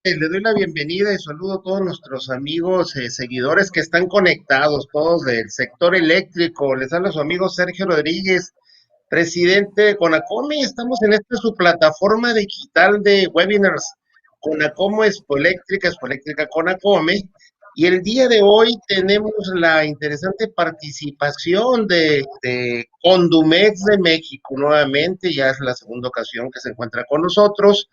Le doy la bienvenida y saludo a todos nuestros amigos, seguidores que están conectados, todos del sector eléctrico. Les habla su amigo Sergio Rodríguez, presidente de Conacome. Estamos en esta su plataforma digital de webinars, Conacomo Expo Eléctrica Conacome. Y el día de hoy tenemos la interesante participación de Condumex de México nuevamente, ya es la segunda ocasión que se encuentra con nosotros.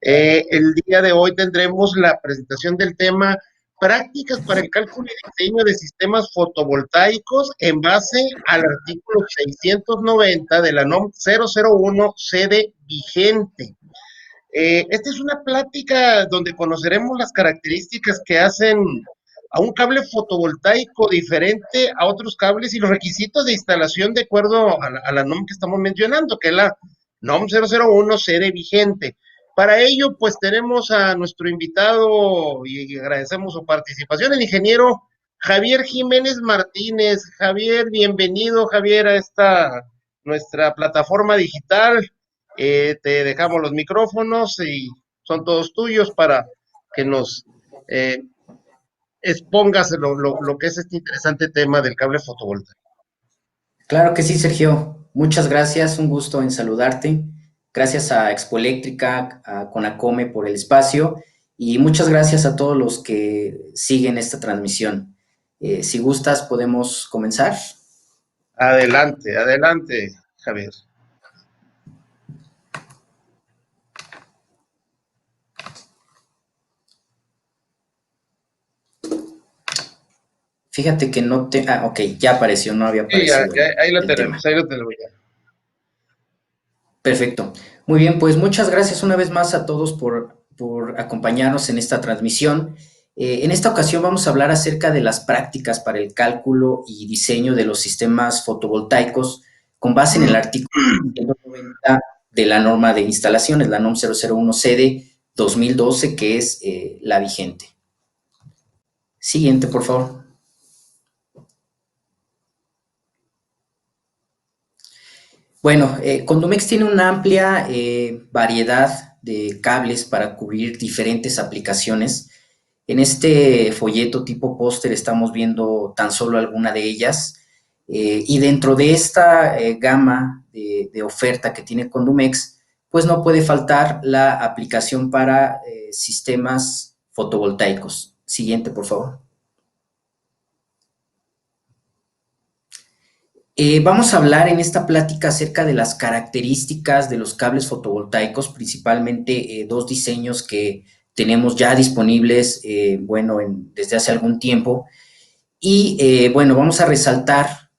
El día de hoy tendremos la presentación del tema prácticas para el cálculo y diseño de sistemas fotovoltaicos en base al artículo 690 de la NOM 001 sede vigente. Esta es una plática donde conoceremos las características que hacen a un cable fotovoltaico diferente a otros cables y los requisitos de instalación de acuerdo a la NOM que estamos mencionando, que es la NOM 001 sede vigente. Para ello, pues tenemos a nuestro invitado y agradecemos su participación, el ingeniero Javier Jiménez Martínez. Javier, bienvenido, Javier, a esta nuestra plataforma digital. Te dejamos los micrófonos y son todos tuyos para que nos eh, expongas lo que es este interesante tema del cable fotovoltaico. Claro que sí, Sergio. Muchas gracias, un gusto en saludarte. Gracias a Expo Eléctrica, a Conacome por el espacio y muchas gracias a todos los que siguen esta transmisión. Si gustas, podemos comenzar. Adelante, adelante, Javier. Fíjate que no te... Ah, ok, ya apareció, no había Sí, ya, aparecido ya, el tema. ahí lo tenemos ya. Perfecto. Muy bien, pues muchas gracias una vez más a todos por acompañarnos en esta transmisión. En esta ocasión vamos a hablar acerca de las prácticas para el cálculo y diseño de los sistemas fotovoltaicos con base en el artículo 190 de la norma de instalaciones, la NOM 001 CD 2012, que es la vigente. Siguiente, por favor. Bueno, Condumex tiene una amplia variedad de cables para cubrir diferentes aplicaciones. En este folleto tipo póster estamos viendo tan solo alguna de ellas. Y dentro de esta gama de oferta que tiene Condumex, pues no puede faltar la aplicación para sistemas fotovoltaicos. Siguiente, por favor. Vamos a hablar en esta plática acerca de las características de los cables fotovoltaicos, principalmente dos diseños que tenemos ya disponibles, bueno, desde hace algún tiempo. Y bueno, vamos a resaltar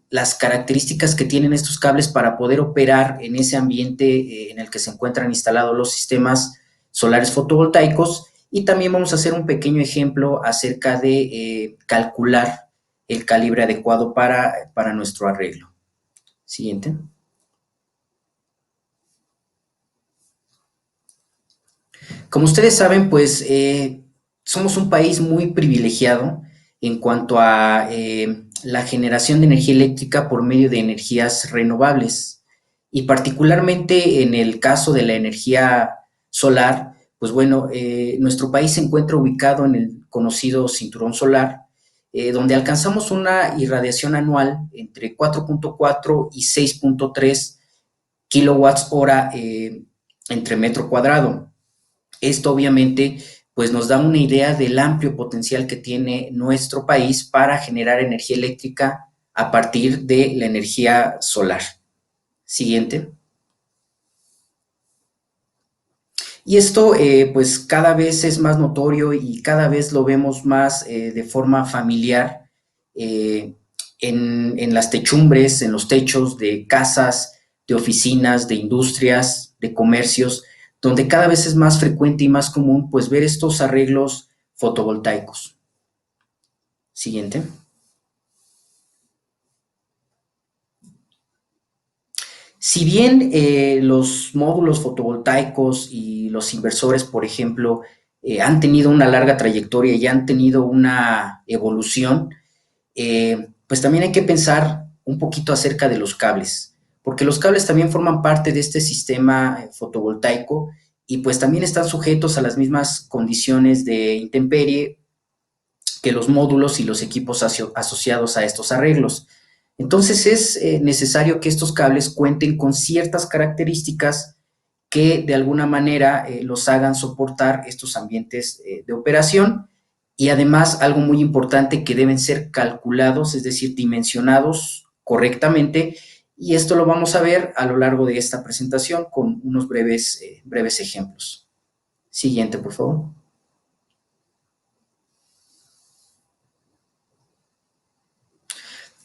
las características que tienen estos cables para poder operar en ese ambiente en el que se encuentran instalados los sistemas solares fotovoltaicos. Y también vamos a hacer un pequeño ejemplo acerca de calcular el calibre adecuado para nuestro arreglo. Siguiente. Como ustedes saben, pues somos un país muy privilegiado en cuanto a la generación de energía eléctrica por medio de energías renovables. Y particularmente en el caso de la energía solar, pues bueno, nuestro país se encuentra ubicado en el conocido cinturón solar, donde alcanzamos una irradiación anual entre 4.4 y 6.3 kilowatts hora entre metro cuadrado. Esto obviamente pues nos da una idea del amplio potencial que tiene nuestro país para generar energía eléctrica a partir de la energía solar. Siguiente. Y esto pues cada vez es más notorio y cada vez lo vemos más de forma familiar en las techumbres, en los techos de casas, de oficinas, de industrias, de comercios, donde cada vez es más frecuente y más común pues ver estos arreglos fotovoltaicos. Siguiente. Si bien los módulos fotovoltaicos y los inversores, por ejemplo, han tenido una larga trayectoria y han tenido una evolución, pues también hay que pensar un poquito acerca de los cables, porque los cables también forman parte de este sistema fotovoltaico y pues también están sujetos a las mismas condiciones de intemperie que los módulos y los equipos asociados a estos arreglos. Entonces es necesario que estos cables cuenten con ciertas características que de alguna manera los hagan soportar estos ambientes de operación, y además algo muy importante, que deben ser calculados, es decir, dimensionados correctamente, y esto lo vamos a ver a lo largo de esta presentación con unos breves ejemplos. Siguiente, por favor.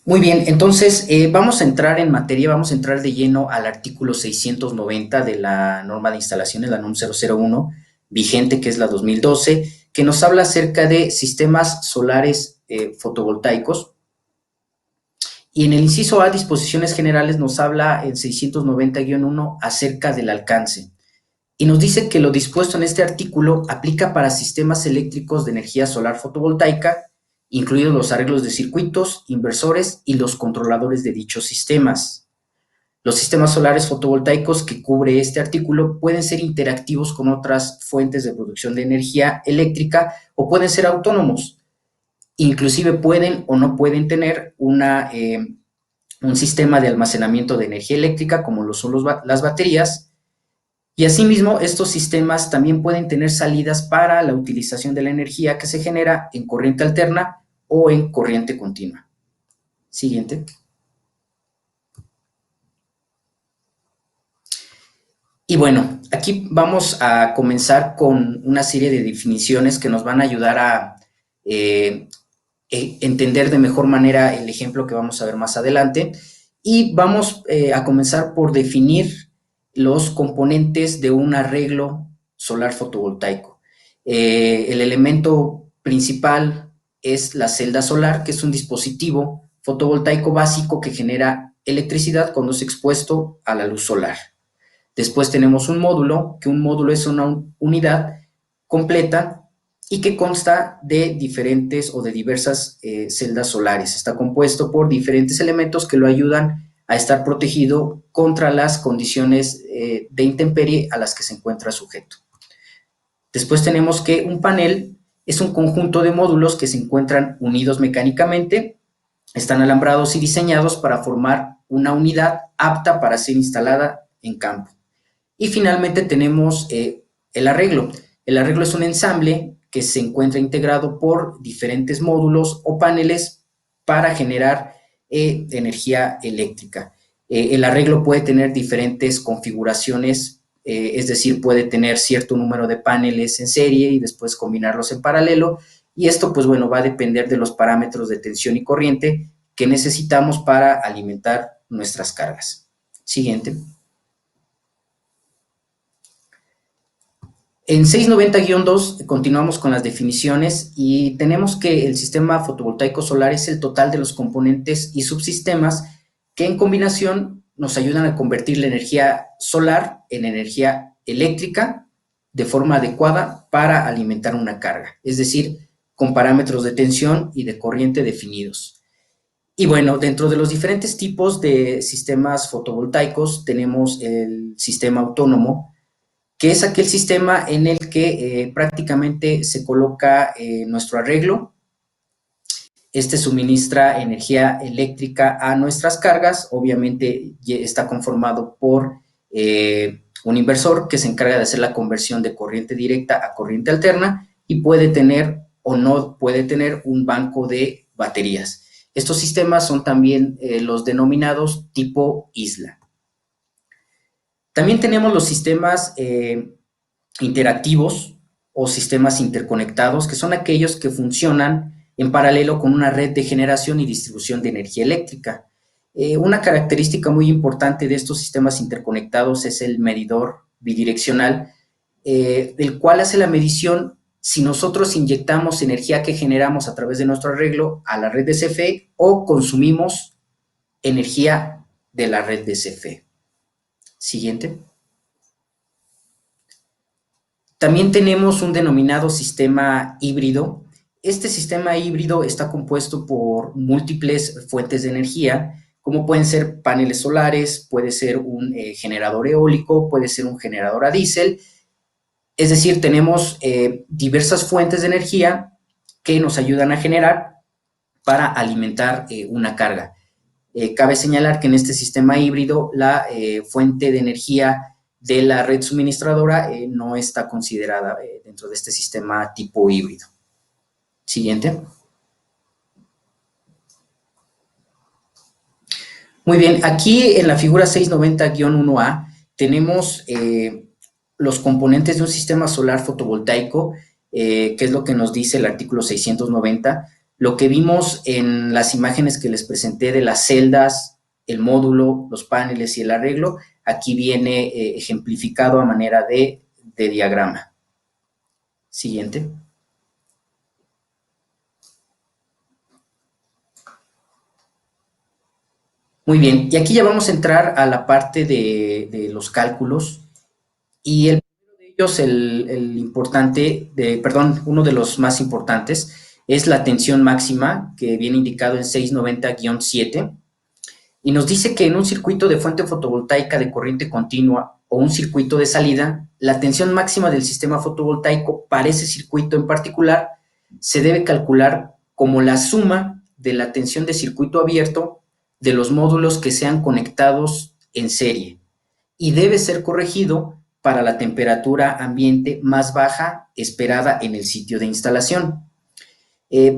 Muy bien, entonces vamos a entrar en materia, vamos a entrar de lleno al artículo 690 de la norma de instalaciones, la NOM 001, vigente, que es la 2012, que nos habla acerca de sistemas solares fotovoltaicos. Y en el inciso A, disposiciones generales, nos habla en 690-1 acerca del alcance. Y nos dice que lo dispuesto en este artículo aplica para sistemas eléctricos de energía solar fotovoltaica, incluidos los arreglos de circuitos, inversores y los controladores de dichos sistemas. Los sistemas solares fotovoltaicos que cubre este artículo pueden ser interactivos con otras fuentes de producción de energía eléctrica o pueden ser autónomos. Inclusive pueden o no pueden tener un sistema de almacenamiento de energía eléctrica, como lo son las baterías. Y asimismo, estos sistemas también pueden tener salidas para la utilización de la energía que se genera en corriente alterna o en corriente continua. Siguiente. Y bueno, aquí vamos a comenzar con una serie de definiciones que nos van a ayudar a entender de mejor manera el ejemplo que vamos a ver más adelante. Y vamos a comenzar por definir los componentes de un arreglo solar fotovoltaico. El elemento principal es la celda solar, que es un dispositivo fotovoltaico básico que genera electricidad cuando es expuesto a la luz solar. Después tenemos un módulo, que un módulo es una unidad completa y que consta de diferentes o de diversas celdas solares. Está compuesto por diferentes elementos que lo ayudan a estar protegido contra las condiciones de intemperie a las que se encuentra sujeto. Después tenemos que un panel es un conjunto de módulos que se encuentran unidos mecánicamente, están alambrados y diseñados para formar una unidad apta para ser instalada en campo. Y finalmente tenemos el arreglo. El arreglo es un ensamble que se encuentra integrado por diferentes módulos o paneles para generar energía eléctrica. El arreglo puede tener diferentes configuraciones, es decir, puede tener cierto número de paneles en serie y después combinarlos en paralelo, y esto, pues bueno, va a depender de los parámetros de tensión y corriente que necesitamos para alimentar nuestras cargas. Siguiente. En 690-2 continuamos con las definiciones y tenemos que el sistema fotovoltaico solar es el total de los componentes y subsistemas que en combinación nos ayudan a convertir la energía solar en energía eléctrica de forma adecuada para alimentar una carga, es decir, con parámetros de tensión y de corriente definidos. Y bueno, dentro de los diferentes tipos de sistemas fotovoltaicos tenemos el sistema autónomo, que es aquel sistema en el que prácticamente se coloca nuestro arreglo. Este suministra energía eléctrica a nuestras cargas, obviamente está conformado por un inversor que se encarga de hacer la conversión de corriente directa a corriente alterna y puede tener o no puede tener un banco de baterías. Estos sistemas son también los denominados tipo isla. También tenemos los sistemas interactivos o sistemas interconectados, que son aquellos que funcionan en paralelo con una red de generación y distribución de energía eléctrica. Una característica muy importante de estos sistemas interconectados es el medidor bidireccional, el cual hace la medición si nosotros inyectamos energía que generamos a través de nuestro arreglo a la red de CFE o consumimos energía de la red de CFE. Siguiente. También tenemos un denominado sistema híbrido. Este sistema híbrido está compuesto por múltiples fuentes de energía, como pueden ser paneles solares, puede ser un generador eólico, puede ser un generador a diésel, Es decir, tenemos diversas fuentes de energía que nos ayudan a generar para alimentar una carga. Cabe señalar que en este sistema híbrido la fuente de energía de la red suministradora no está considerada dentro de este sistema tipo híbrido. Siguiente. Muy bien, aquí en la figura 690-1A tenemos los componentes de un sistema solar fotovoltaico, que es lo que nos dice el artículo 690. Lo que vimos en las imágenes que les presenté de las celdas, el módulo, los paneles y el arreglo, aquí viene ejemplificado a manera de diagrama. Siguiente. Muy bien, y aquí ya vamos a entrar a la parte de los cálculos, y el primero de ellos, el importante, perdón, uno de los más importantes, es la tensión máxima, que viene indicado en 690-7, y nos dice que en un circuito de fuente fotovoltaica de corriente continua o un circuito de salida, la tensión máxima del sistema fotovoltaico para ese circuito en particular se debe calcular como la suma de la tensión de circuito abierto de los módulos que sean conectados en serie, y debe ser corregido para la temperatura ambiente más baja esperada en el sitio de instalación.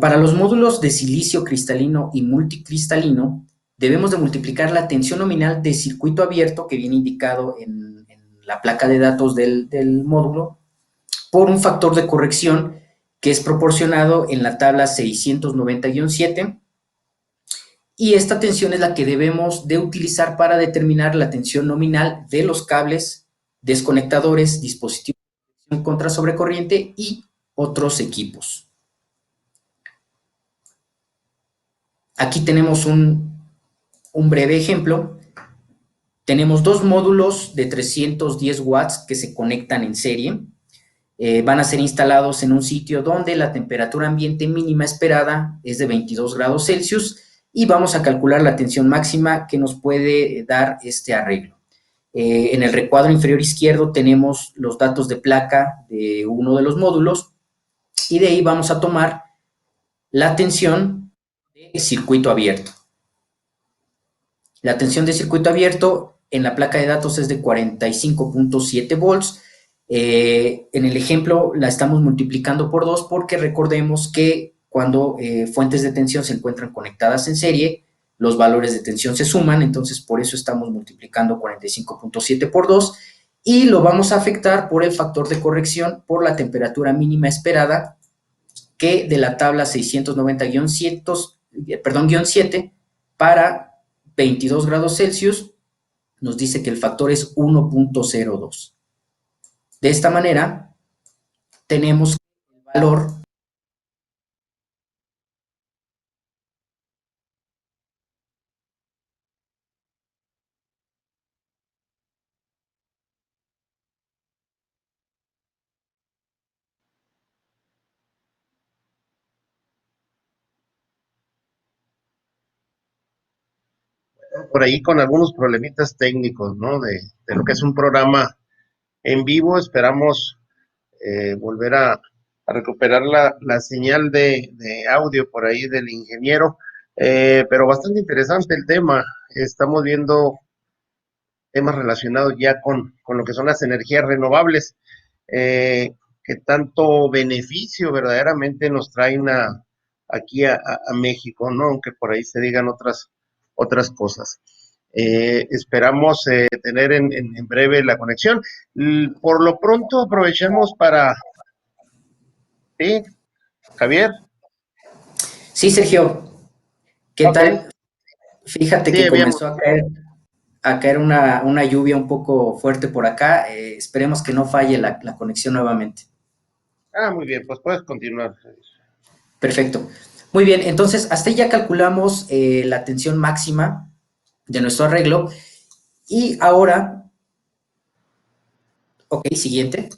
Para los módulos de silicio cristalino y multicristalino, debemos de multiplicar la tensión nominal de circuito abierto, que viene indicado en la placa de datos del módulo, por un factor de corrección que es proporcionado en la tabla 690-7, y esta tensión es la que debemos de utilizar para determinar la tensión nominal de los cables, desconectadores, dispositivos contra sobrecorriente y otros equipos. Aquí tenemos un breve ejemplo. Tenemos dos módulos de 310 watts que se conectan en serie. Van a ser instalados en un sitio donde la temperatura ambiente mínima esperada es de 22 grados Celsius, y vamos a calcular la tensión máxima que nos puede dar este arreglo. En el recuadro inferior izquierdo tenemos los datos de placa de uno de los módulos, y de ahí vamos a tomar la tensión de circuito abierto. La tensión de circuito abierto en la placa de datos es de 45.7 volts. En el ejemplo la estamos multiplicando por 2 porque recordemos que cuando fuentes de tensión se encuentran conectadas en serie, los valores de tensión se suman, entonces por eso estamos multiplicando 45.7 por 2, y lo vamos a afectar por el factor de corrección por la temperatura mínima esperada, que de la tabla 690-7 para 22 grados Celsius nos dice que el factor es 1.02. De esta manera, tenemos el valor por ahí con algunos problemitas técnicos, ¿no? De lo que es un programa en vivo. Esperamos volver a recuperar la señal de audio por ahí del ingeniero, pero bastante interesante el tema. Estamos viendo temas relacionados ya con lo que son las energías renovables, que tanto beneficio verdaderamente nos traen aquí a México, ¿no? Aunque por ahí se digan otras cosas. Esperamos tener en breve la conexión. Por lo pronto aprovechemos para... ¿Sí, Javier? Sí, Sergio, ¿qué Okay. tal? Fíjate Sí, que bien. comenzó a caer una lluvia un poco fuerte por acá. Esperemos que no falle la conexión nuevamente. Muy bien, pues puedes continuar. Perfecto. Muy bien, entonces hasta ahí ya calculamos la tensión máxima de nuestro arreglo. Y ahora, ok, siguiente.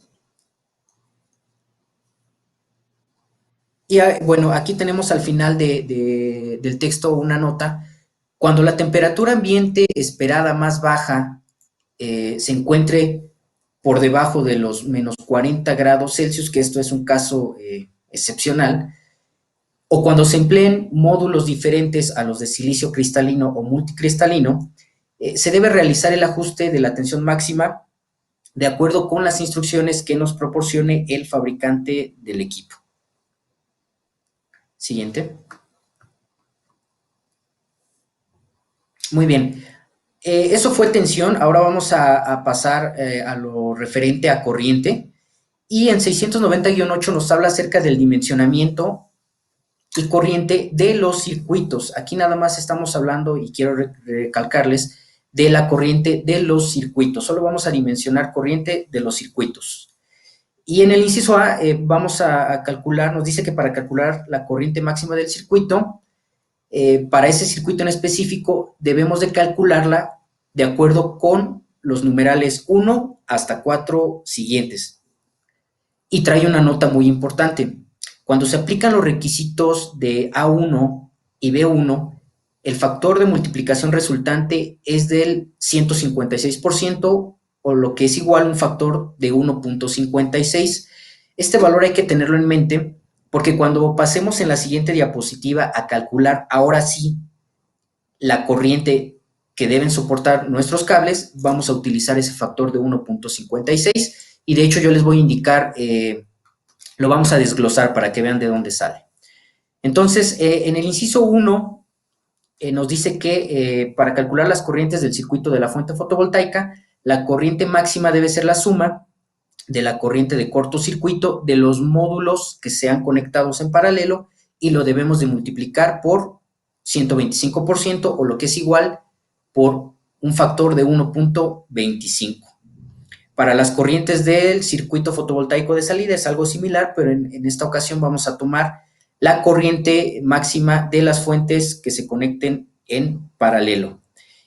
Y bueno, aquí tenemos al final del texto una nota. Cuando la temperatura ambiente esperada más baja se encuentre por debajo de los menos 40 grados Celsius, que esto es un caso excepcional, o cuando se empleen módulos diferentes a los de silicio cristalino o multicristalino, se debe realizar el ajuste de la tensión máxima de acuerdo con las instrucciones que nos proporcione el fabricante del equipo. Siguiente. Muy bien. Eso fue tensión. Ahora vamos a pasar a lo referente a corriente. Y en 690-8 nos habla acerca del dimensionamiento y corriente de los circuitos. Aquí nada más estamos hablando, y quiero recalcarles, de la corriente de los circuitos. Solo vamos a dimensionar corriente de los circuitos. Y en el inciso A vamos a calcular, nos dice que para calcular la corriente máxima del circuito, para ese circuito en específico debemos de calcularla de acuerdo con los numerales 1 hasta 4 siguientes. Y trae una nota muy importante. Cuando se aplican los requisitos de A1 y B1, el factor de multiplicación resultante es del 156%, o lo que es igual a un factor de 1.56. Este valor hay que tenerlo en mente porque cuando pasemos en la siguiente diapositiva a calcular ahora sí la corriente que deben soportar nuestros cables, vamos a utilizar ese factor de 1.56 y de hecho yo les voy a indicar, lo vamos a desglosar para que vean de dónde sale. Entonces, en el inciso 1 nos dice que para calcular las corrientes del circuito de la fuente fotovoltaica, la corriente máxima debe ser la suma de la corriente de cortocircuito de los módulos que sean conectados en paralelo y lo debemos de multiplicar por 125% o lo que es igual por un factor de 1.25. Para las corrientes del circuito fotovoltaico de salida es algo similar, pero en esta ocasión vamos a tomar la corriente máxima de las fuentes que se conecten en paralelo.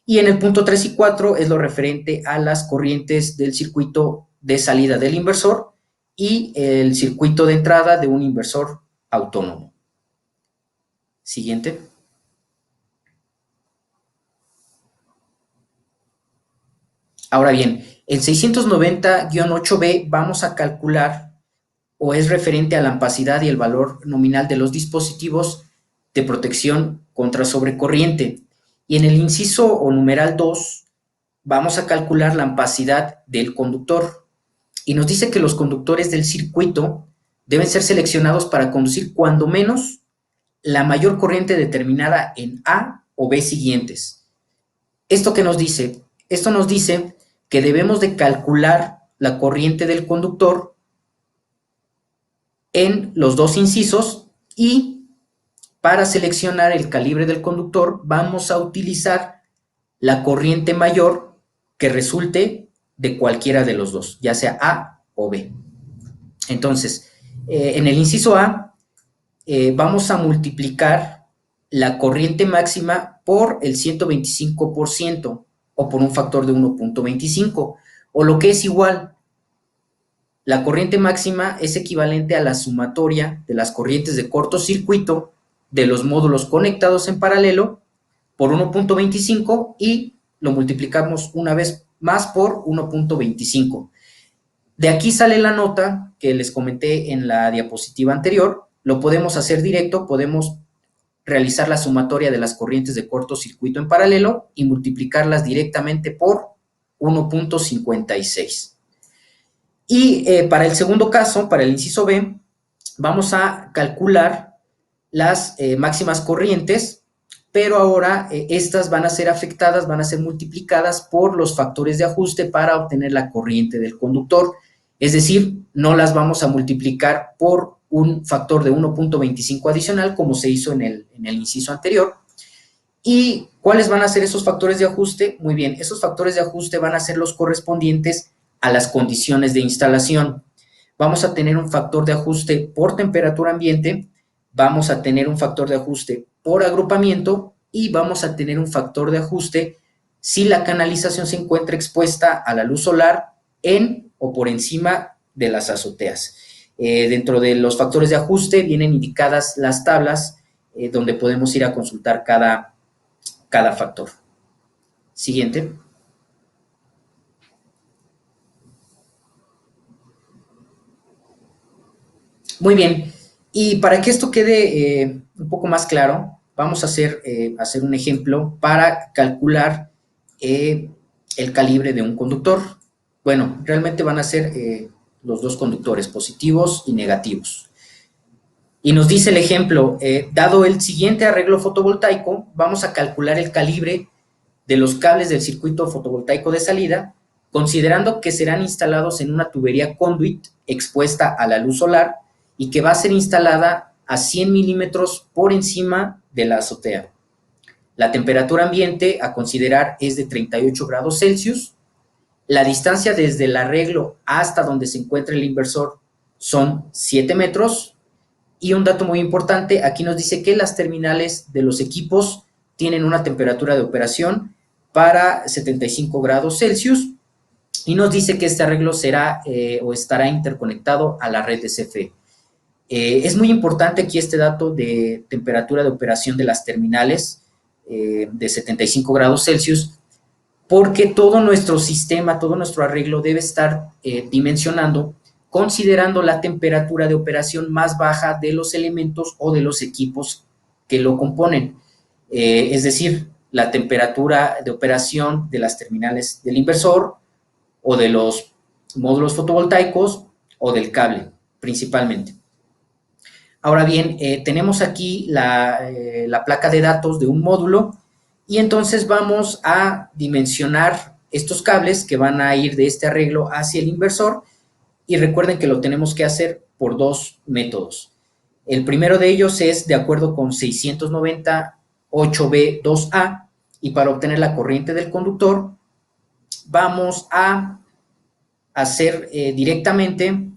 Y en el punto 3 y 4 es lo referente a las corrientes del circuito de salida del inversor y el circuito de entrada de un inversor autónomo. Siguiente. Ahora bien, en 690-8b vamos a calcular o es referente a la ampacidad y el valor nominal de los dispositivos de protección contra sobrecorriente. Y en el inciso o numeral 2 vamos a calcular la ampacidad del conductor. Y nos dice que los conductores del circuito deben ser seleccionados para conducir cuando menos la mayor corriente determinada en A o B siguientes. ¿Esto qué nos dice? Esto nos dice que debemos de calcular la corriente del conductor en los dos incisos y para seleccionar el calibre del conductor vamos a utilizar la corriente mayor que resulte de cualquiera de los dos, ya sea A o B. Entonces, en el inciso A vamos a multiplicar la corriente máxima por el 125% o por un factor de 1.25 o lo que es igual. La corriente máxima es equivalente a la sumatoria de las corrientes de cortocircuito de los módulos conectados en paralelo por 1.25 y lo multiplicamos una vez más por 1.25. De aquí sale la nota que les comenté en la diapositiva anterior. Lo podemos hacer directo, podemos realizar la sumatoria de las corrientes de cortocircuito en paralelo y multiplicarlas directamente por 1.56. Y para el segundo caso, para el inciso B, vamos a calcular las máximas corrientes, pero ahora estas van a ser afectadas, van a ser multiplicadas por los factores de ajuste para obtener la corriente del conductor. Es decir, no las vamos a multiplicar por un factor de 1.25 adicional como se hizo en el inciso anterior. ¿Y cuáles van a ser esos factores de ajuste? Muy bien, esos factores de ajuste van a ser los correspondientes a las condiciones de instalación. Vamos a tener un factor de ajuste por temperatura ambiente, vamos a tener un factor de ajuste por agrupamiento y vamos a tener un factor de ajuste si la canalización se encuentra expuesta a la luz solar en o por encima de las azoteas. Dentro de los factores de ajuste vienen indicadas las tablas donde podemos ir a consultar cada factor. Siguiente. Muy bien, y para que esto quede un poco más claro, vamos a hacer un ejemplo para calcular eh, el calibre de un conductor. Bueno, realmente van a ser los dos conductores, positivos y negativos. Y nos dice el ejemplo, dado el siguiente arreglo fotovoltaico, vamos a calcular el calibre de los cables del circuito fotovoltaico de salida, considerando que serán instalados en una tubería conduit expuesta a la luz solar y que va a ser instalada a 100 milímetros por encima de la azotea. La temperatura ambiente a considerar es de 38 grados Celsius. La distancia desde el arreglo hasta donde se encuentra el inversor son 7 metros. Y un dato muy importante, aquí nos dice que las terminales de los equipos tienen una temperatura de operación para 75 grados Celsius y nos dice que este arreglo será o estará interconectado a la red de CFE. Es muy importante aquí este dato de temperatura de operación de las terminales de 75 grados Celsius, porque todo nuestro sistema, todo nuestro arreglo debe estar dimensionando considerando la temperatura de operación más baja de los elementos o de los equipos que lo componen. Es decir, la temperatura de operación de las terminales del inversor o de los módulos fotovoltaicos o del cable, principalmente. Ahora bien, tenemos aquí la placa de datos de un módulo y entonces vamos a dimensionar estos cables que van a ir de este arreglo hacia el inversor y recuerden que lo tenemos que hacer por dos métodos. El primero de ellos es de acuerdo con 698B2A y para obtener la corriente del conductor vamos a hacer directamente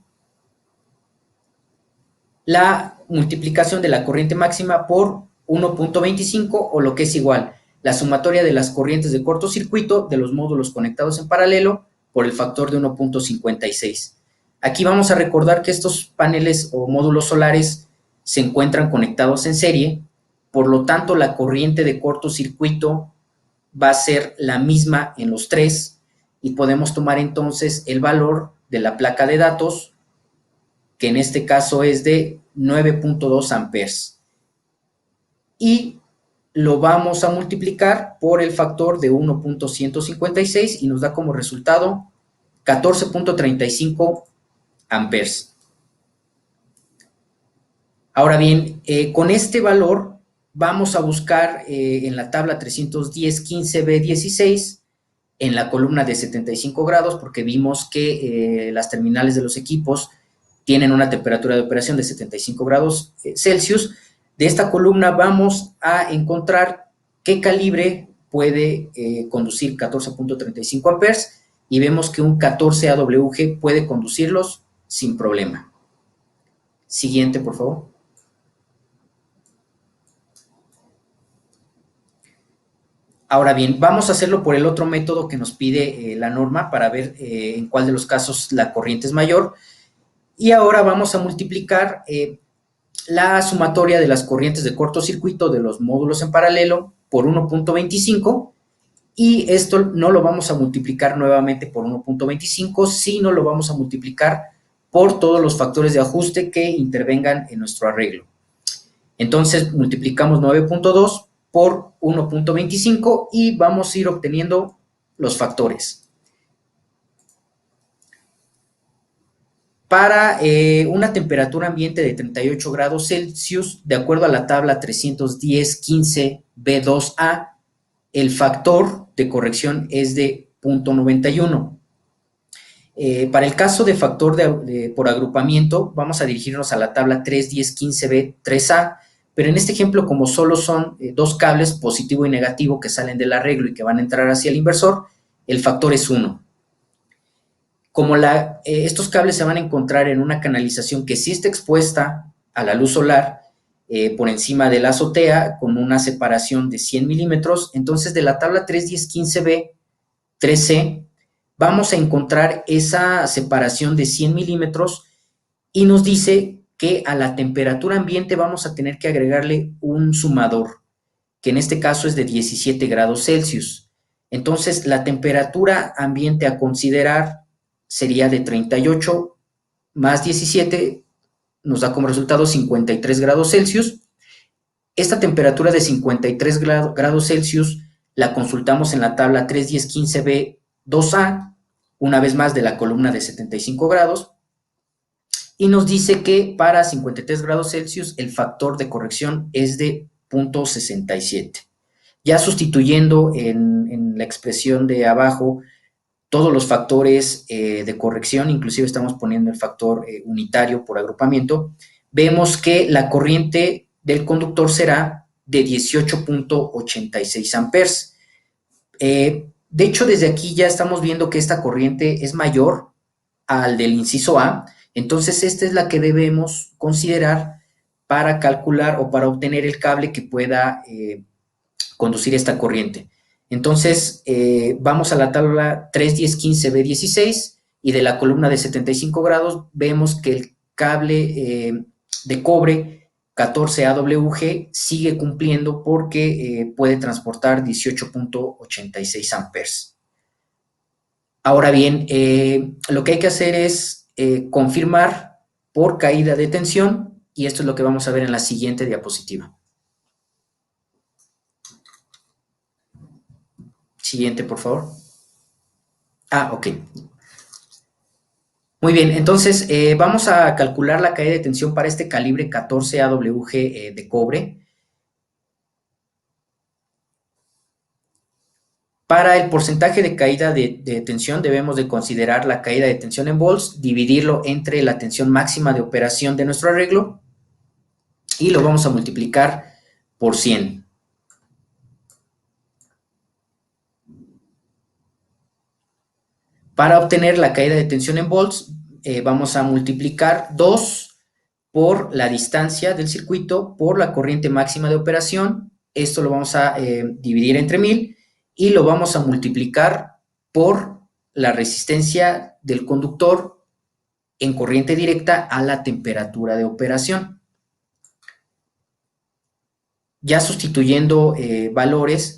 la multiplicación de la corriente máxima por 1.25 o lo que es igual, la sumatoria de las corrientes de cortocircuito de los módulos conectados en paralelo por el factor de 1.56. Aquí vamos a recordar que estos paneles o módulos solares se encuentran conectados en serie, por lo tanto la corriente de cortocircuito va a ser la misma en los tres y podemos tomar entonces el valor de la placa de datos, que en este caso es de 9.2 amperes. Y lo vamos a multiplicar por el factor de 1.156 y nos da como resultado 14.35 amperes. Ahora bien, con este valor vamos a buscar en la tabla 310.15b16 en la columna de 75 grados, porque vimos que las terminales de los equipos tienen una temperatura de operación de 75 grados Celsius. De esta columna vamos a encontrar qué calibre puede conducir 14.35 amperes y vemos que un 14 AWG puede conducirlos sin problema. Siguiente, por favor. Ahora bien, vamos a hacerlo por el otro método que nos pide la norma para ver en cuál de los casos la corriente es mayor. Y ahora vamos a multiplicar la sumatoria de las corrientes de cortocircuito de los módulos en paralelo por 1.25 y esto no lo vamos a multiplicar nuevamente por 1.25, sino lo vamos a multiplicar por todos los factores de ajuste que intervengan en nuestro arreglo. Entonces multiplicamos 9.2 por 1.25 y vamos a ir obteniendo los factores. Para una temperatura ambiente de 38 grados Celsius, de acuerdo a la tabla 310.15b2a, el factor de corrección es de 0.91. Para el caso de factor por agrupamiento, vamos a dirigirnos a la tabla 310.15b3a, pero en este ejemplo, como solo son dos cables, positivo y negativo, que salen del arreglo y que van a entrar hacia el inversor, el factor es 1. Como estos cables se van a encontrar en una canalización que sí está expuesta a la luz solar por encima de la azotea con una separación de 100 milímetros, entonces de la tabla 310.15b 3c vamos a encontrar esa separación de 100 milímetros y nos dice que a la temperatura ambiente vamos a tener que agregarle un sumador, que en este caso es de 17 grados Celsius. Entonces la temperatura ambiente a considerar sería de 38 más 17, nos da como resultado 53 grados Celsius. Esta temperatura de 53 grados Celsius la consultamos en la tabla 31015B2A, una vez más de la columna de 75 grados, y nos dice que para 53 grados Celsius el factor de corrección es de 0.67. Ya sustituyendo en la expresión de abajo todos los factores de corrección, inclusive estamos poniendo el factor unitario por agrupamiento, vemos que la corriente del conductor será de 18.86 amperes. De hecho, desde aquí ya estamos viendo que esta corriente es mayor al del inciso A, entonces esta es la que debemos considerar para calcular o para obtener el cable que pueda conducir esta corriente. Entonces, vamos a la tabla 31015B16 y de la columna de 75 grados vemos que el cable de cobre 14AWG sigue cumpliendo porque puede transportar 18.86 amperes. Ahora bien, lo que hay que hacer es confirmar por caída de tensión, y esto es lo que vamos a ver en la siguiente diapositiva. Siguiente, por favor. Ok. Muy bien, entonces vamos a calcular la caída de tensión para este calibre 14AWG de cobre. Para el porcentaje de caída de tensión debemos de considerar la caída de tensión en volts, dividirlo entre la tensión máxima de operación de nuestro arreglo y lo vamos a multiplicar por 100. Para obtener la caída de tensión en volts, vamos a multiplicar 2 por la distancia del circuito por la corriente máxima de operación. Esto lo vamos a dividir entre 1000 y lo vamos a multiplicar por la resistencia del conductor en corriente directa a la temperatura de operación. Ya sustituyendo valores,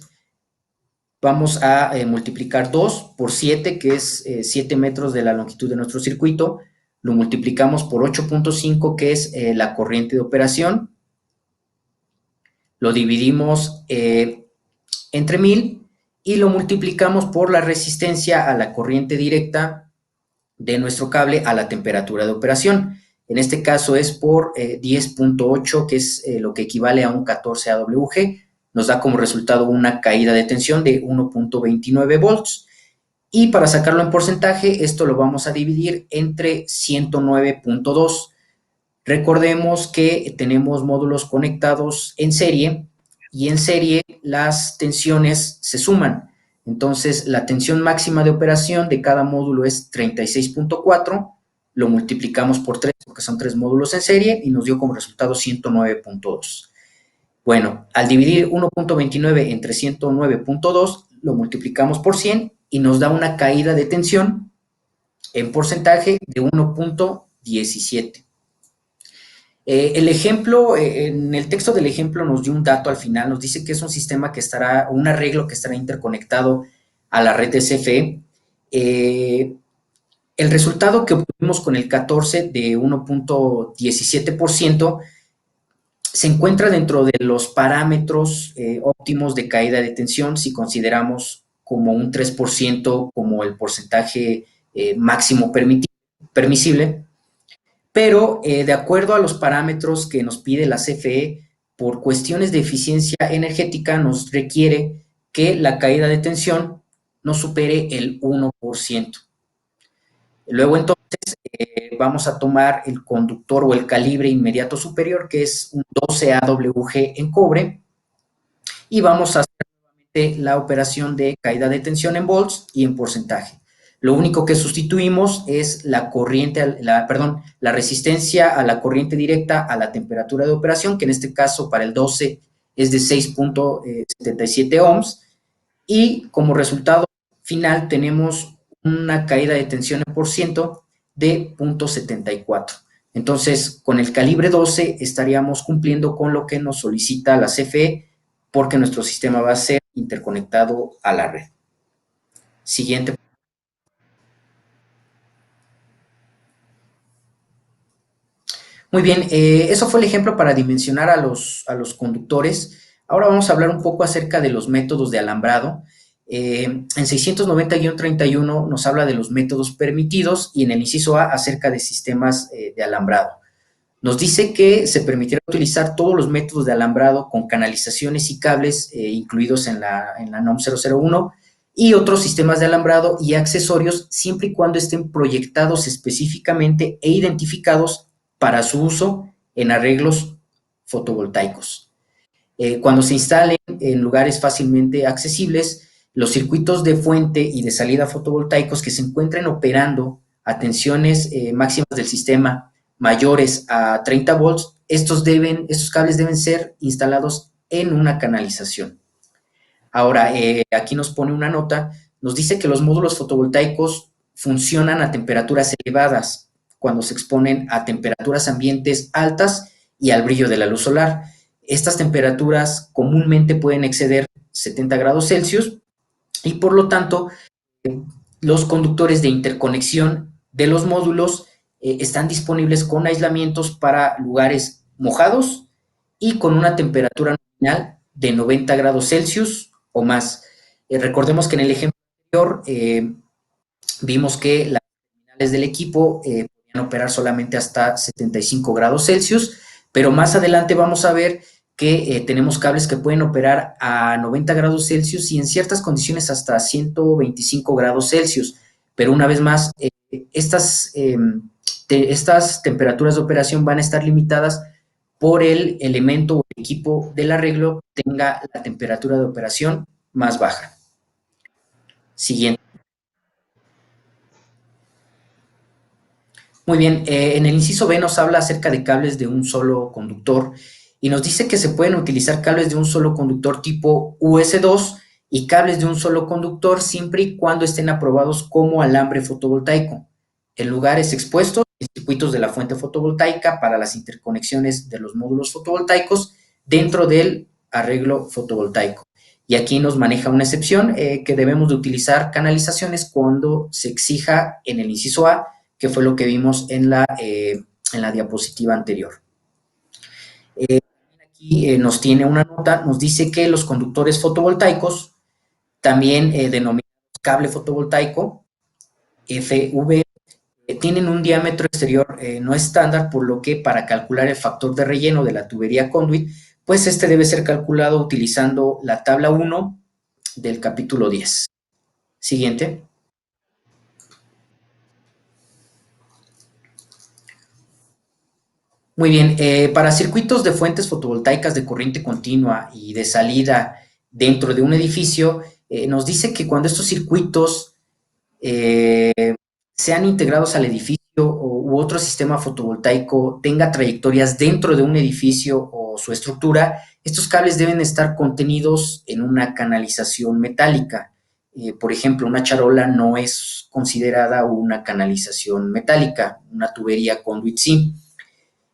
vamos a multiplicar 2 por 7, que es 7 metros de la longitud de nuestro circuito. Lo multiplicamos por 8.5, que es la corriente de operación. Lo dividimos entre 1000 y lo multiplicamos por la resistencia a la corriente directa de nuestro cable a la temperatura de operación. En este caso es por 10.8, que es lo que equivale a un 14 AWG. Nos da como resultado una caída de tensión de 1.29 volts. Y para sacarlo en porcentaje, esto lo vamos a dividir entre 109.2. Recordemos que tenemos módulos conectados en serie y en serie las tensiones se suman. Entonces, la tensión máxima de operación de cada módulo es 36.4, lo multiplicamos por 3 porque son 3 módulos en serie y nos dio como resultado 109.2. Bueno, al dividir 1.29 entre 109.2, lo multiplicamos por 100 y nos da una caída de tensión en porcentaje de 1.17. El ejemplo, en el texto del ejemplo nos dio un dato al final, nos dice que es un sistema que estará, un arreglo que estará interconectado a la red de CFE. El resultado que obtuvimos con el 14 de 1.17% se encuentra dentro de los parámetros óptimos de caída de tensión si consideramos como un 3% como el porcentaje máximo permisible. Pero de acuerdo a los parámetros que nos pide la CFE, por cuestiones de eficiencia energética nos requiere que la caída de tensión no supere el 1%. Luego entonces vamos a tomar el conductor o el calibre inmediato superior, que es un 12 AWG en cobre, y vamos a hacer nuevamente la operación de caída de tensión en volts y en porcentaje. Lo único que sustituimos es la corriente, la resistencia a la corriente directa a la temperatura de operación, que en este caso para el 12 es de 6.77 ohms, y como resultado final tenemos una caída de tensión en por ciento de 0.74. Entonces, con el calibre 12 estaríamos cumpliendo con lo que nos solicita la CFE porque nuestro sistema va a ser interconectado a la red. Siguiente. Muy bien, eso fue el ejemplo para dimensionar a los conductores. Ahora vamos a hablar un poco acerca de los métodos de alambrado. En 690-31 nos habla de los métodos permitidos y en el inciso A acerca de sistemas de alambrado. Nos dice que se permitirá utilizar todos los métodos de alambrado con canalizaciones y cables incluidos en la NOM 001 y otros sistemas de alambrado y accesorios siempre y cuando estén proyectados específicamente e identificados para su uso en arreglos fotovoltaicos. Cuando se instalen en lugares fácilmente accesibles, los circuitos de fuente y de salida fotovoltaicos que se encuentren operando a tensiones máximas del sistema mayores a 30 volts, estos cables deben ser instalados en una canalización. Ahora, aquí nos pone una nota, nos dice que los módulos fotovoltaicos funcionan a temperaturas elevadas cuando se exponen a temperaturas ambientes altas y al brillo de la luz solar. Estas temperaturas comúnmente pueden exceder 70 grados Celsius y por lo tanto los conductores de interconexión de los módulos están disponibles con aislamientos para lugares mojados y con una temperatura nominal de 90 grados Celsius o más. Recordemos que en el ejemplo anterior vimos que las terminales del equipo podían operar solamente hasta 75 grados Celsius, pero más adelante vamos a ver que tenemos cables que pueden operar a 90 grados Celsius y en ciertas condiciones hasta 125 grados Celsius. Pero una vez más, estas temperaturas de operación van a estar limitadas por el elemento o el equipo del arreglo que tenga la temperatura de operación más baja. Siguiente. Muy bien, en el inciso B nos habla acerca de cables de un solo conductor y nos dice que se pueden utilizar cables de un solo conductor tipo US2 y cables de un solo conductor siempre y cuando estén aprobados como alambre fotovoltaico en lugares expuestos y circuitos de la fuente fotovoltaica para las interconexiones de los módulos fotovoltaicos dentro del arreglo fotovoltaico. Y aquí nos maneja una excepción que debemos de utilizar canalizaciones cuando se exija en el inciso A, que fue lo que vimos en la diapositiva anterior. Aquí nos tiene una nota, nos dice que los conductores fotovoltaicos, también denominados cable fotovoltaico, FV, tienen un diámetro exterior no estándar, por lo que para calcular el factor de relleno de la tubería conduit, pues este debe ser calculado utilizando la tabla 1 del capítulo 10. Siguiente. Muy bien, para circuitos de fuentes fotovoltaicas de corriente continua y de salida dentro de un edificio, nos dice que cuando estos circuitos sean integrados al edificio u otro sistema fotovoltaico tenga trayectorias dentro de un edificio o su estructura, estos cables deben estar contenidos en una canalización metálica. Por ejemplo, una charola no es considerada una canalización metálica, una tubería conduit sí.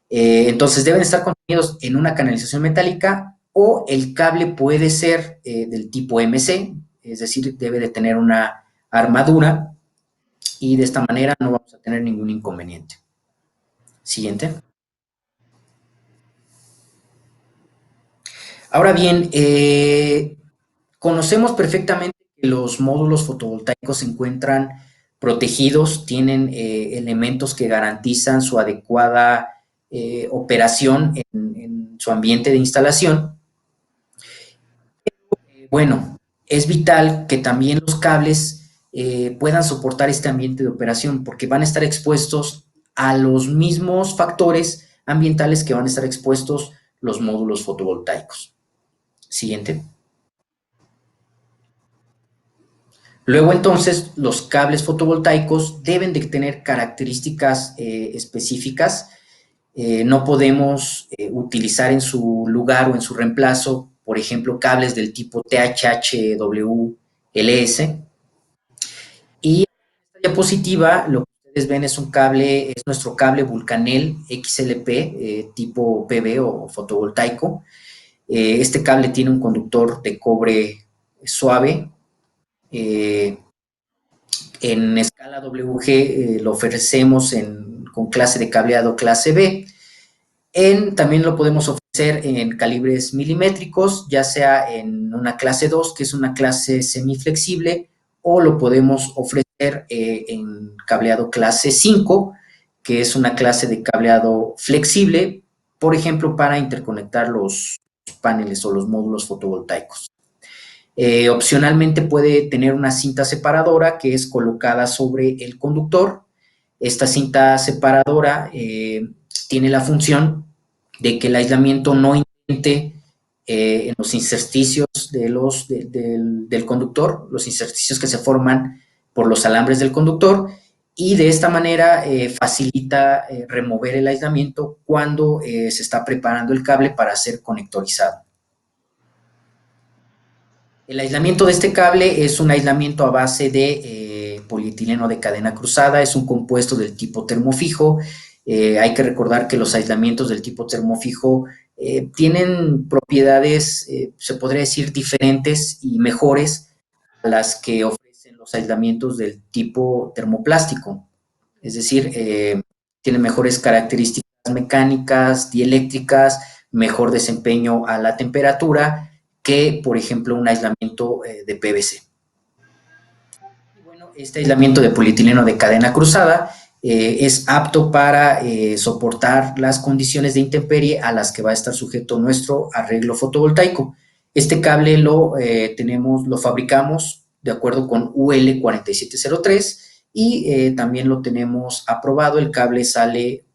Entonces deben estar contenidos en una canalización metálica o el cable puede ser del tipo MC, es decir, debe de tener una armadura y de esta manera no vamos a tener ningún inconveniente. Siguiente. Ahora bien, conocemos perfectamente que los módulos fotovoltaicos se encuentran protegidos, tienen elementos que garantizan su adecuada operación en su ambiente de instalación. Bueno, es vital que también los cables puedan soportar este ambiente de operación porque van a estar expuestos a los mismos factores ambientales que van a estar expuestos los módulos fotovoltaicos. Siguiente. Luego entonces los cables fotovoltaicos deben de tener características específicas. No podemos utilizar en su lugar o en su reemplazo, por ejemplo, cables del tipo THHWLS. Y en esta diapositiva lo que ustedes ven es un cable, es nuestro cable Vulcanel XLP tipo PV o fotovoltaico. Este cable tiene un conductor de cobre suave. En escala WG lo ofrecemos con clase de cableado clase B. También lo podemos ofrecer en calibres milimétricos, ya sea en una clase 2, que es una clase semiflexible, o lo podemos ofrecer en cableado clase 5, que es una clase de cableado flexible, por ejemplo, para interconectar los paneles o los módulos fotovoltaicos. Opcionalmente puede tener una cinta separadora que es colocada sobre el conductor. Esta cinta separadora tiene la función de que el aislamiento no intente en los intersticios del conductor, los intersticios que se forman por los alambres del conductor, y de esta manera facilita remover el aislamiento cuando se está preparando el cable para ser conectorizado. El aislamiento de este cable es un aislamiento a base de polietileno de cadena cruzada, es un compuesto del tipo termofijo. Hay que recordar que los aislamientos del tipo termofijo tienen propiedades, se podría decir, diferentes y mejores a las que ofrecen los aislamientos del tipo termoplástico. Es decir, tienen mejores características mecánicas, dieléctricas, mejor desempeño a la temperatura que, por ejemplo, un aislamiento de PVC. Y bueno, este aislamiento de polietileno de cadena cruzada es apto para soportar las condiciones de intemperie a las que va a estar sujeto nuestro arreglo fotovoltaico. Este cable lo fabricamos de acuerdo con UL 4703 y también lo tenemos aprobado. El cable sale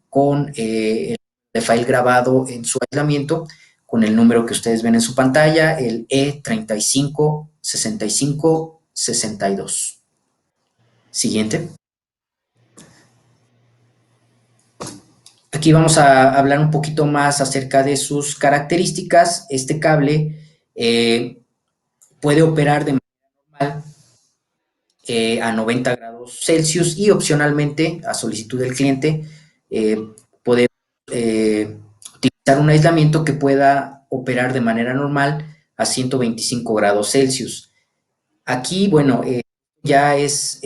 con el file grabado en su aislamiento con el número que ustedes ven en su pantalla, el E356562. Siguiente. Aquí vamos a hablar un poquito más acerca de sus características. Este cable puede operar de manera normal a 90 grados Celsius y opcionalmente, a solicitud del cliente, podemos utilizar un aislamiento que pueda operar de manera normal a 125 grados Celsius. Aquí, bueno, ya es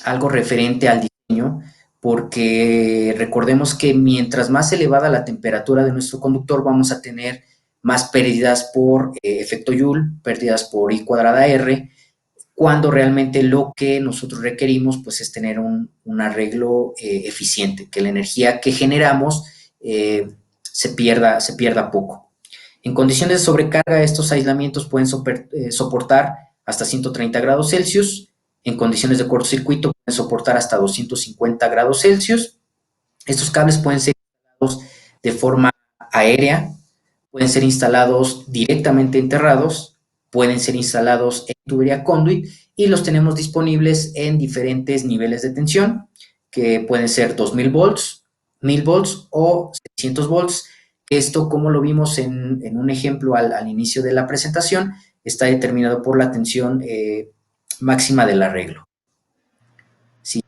algo referente al diseño, porque recordemos que mientras más elevada la temperatura de nuestro conductor, vamos a tener más pérdidas por efecto Joule, pérdidas por I cuadrada R, cuando realmente lo que nosotros requerimos pues es tener un arreglo eficiente, que la energía que generamos se pierda poco. En condiciones de sobrecarga, estos aislamientos pueden soportar hasta 130 grados Celsius. En condiciones de cortocircuito pueden soportar hasta 250 grados Celsius. Estos cables pueden ser instalados de forma aérea, pueden ser instalados directamente enterrados, pueden ser instalados en tubería conduit y los tenemos disponibles en diferentes niveles de tensión, que pueden ser 2000 volts, 1000 volts o 600 volts. Esto, como lo vimos en un ejemplo al inicio de la presentación, está determinado por la tensión máxima del arreglo. Sí.